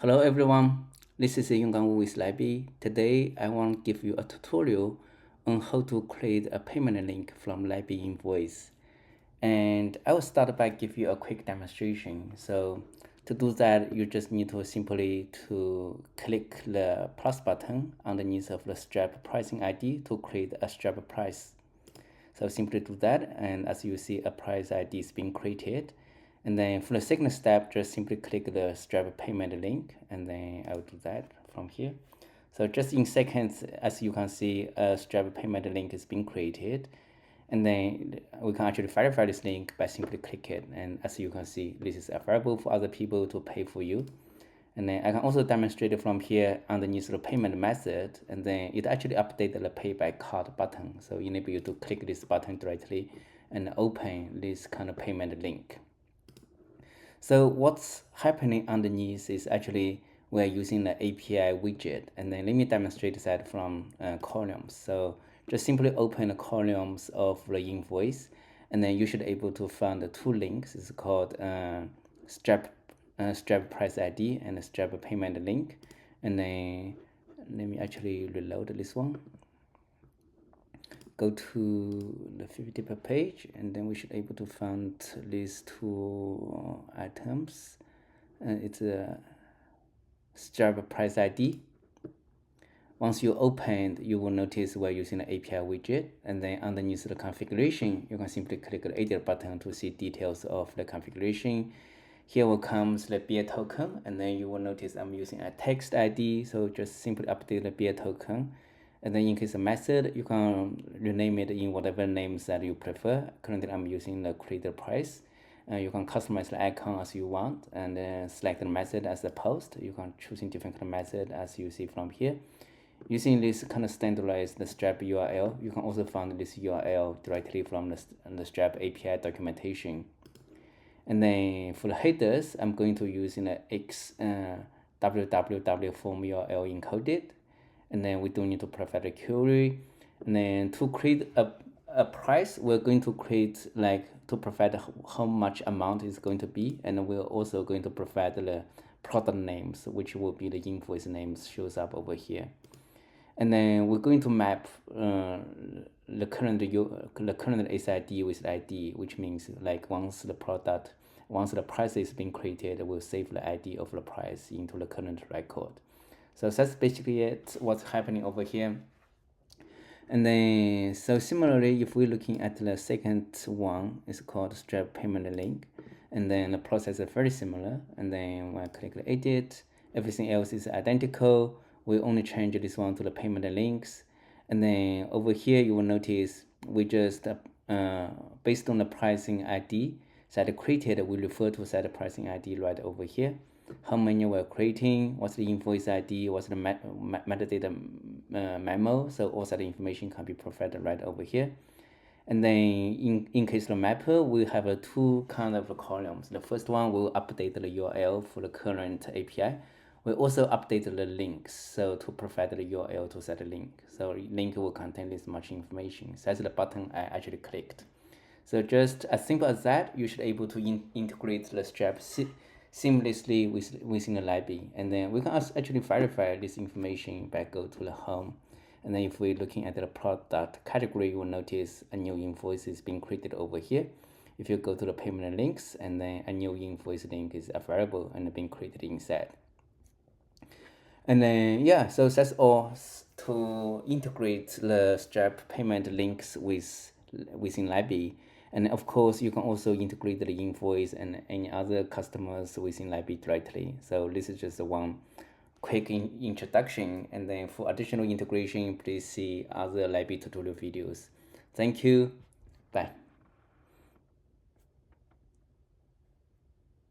Hello everyone, this is Yonggang with Labii. Today I want to give you a tutorial on how to create a payment link from Labii invoice. And I will start by give you a quick demonstration. So to do that, you just need to simply click the plus button underneath of the strap pricing ID to create a strap price. So simply do that, and as you see, a price ID is being created. And then for the second step, just simply click the Stripe payment link, and then I will do that from here. So just in seconds, as you can see, a Stripe payment link is being created. And then we can actually verify this link by simply click it. And as you can see, this is available for other people to pay for you. And then I can also demonstrate it from here underneath the payment method, and then it actually updated the pay by card button. So enable you to click this button directly and open this kind of payment link. So what's happening underneath is actually we're using the API widget, and then let me demonstrate that from columns. So just simply open the columns of the invoice, and then you should be able to find the two links. It's called strap price ID and strap payment link. And then let me actually reload this one. Go to the 50 per page, and then we should be able to find these two items. It's a strap price ID. Once you open, you will notice we're using the API widget, and then underneath the configuration, you can simply click the edit button to see details of the configuration. Here will comes the beer token, and then you will notice I'm using a text ID, so just simply update the beer token. And then in case of method, you can rename it in whatever names that you prefer. Currently, I'm using the creator price. You can customize the icon as you want, and then select the method as the post. You can choose in different kind of method as you see from here. Using this kind of standardized strap URL, you can also find this URL directly from the strap API documentation. And then for the headers, I'm going to use in the www form URL encoded. And then we don't need to provide a query. And then to create a price, we're going to create to provide how much amount is going to be, and we're also going to provide the product names, which will be the invoice names shows up over here. And then we're going to map the current SID with ID, which means once the price is being created, we'll save the ID of the price into the current record. So that's basically it, what's happening over here. And then, so similarly, if we're looking at the second one, it's called strap payment link. And then the process is very similar. And then when I click the edit, everything else is identical. We only change this one to the payment links. And then over here, you will notice we just, based on the pricing ID that created, we refer to that pricing ID right over here. How many we're creating, what's the invoice ID, what's the metadata memo. So all that information can be provided right over here. And then in case of the mapper, we have two kind of columns. The first one will update the URL for the current API. We also update the links, so to provide the URL to that link. So link will contain this much information. So that's the button I actually clicked. So just as simple as that, you should be able to integrate the strap seamlessly within the Labii. And then we can actually verify this information by go to the home. And then if we're looking at the product category, you will notice a new invoice is being created over here. If you go to the payment links, and then a new invoice link is available and being created inside. And then, yeah, so that's all to integrate the strap payment links within Labii. And of course, you can also integrate the invoice and any other customers within Labii directly. So this is just one quick introduction. And then for additional integration, please see other Labii tutorial videos. Thank you. Bye.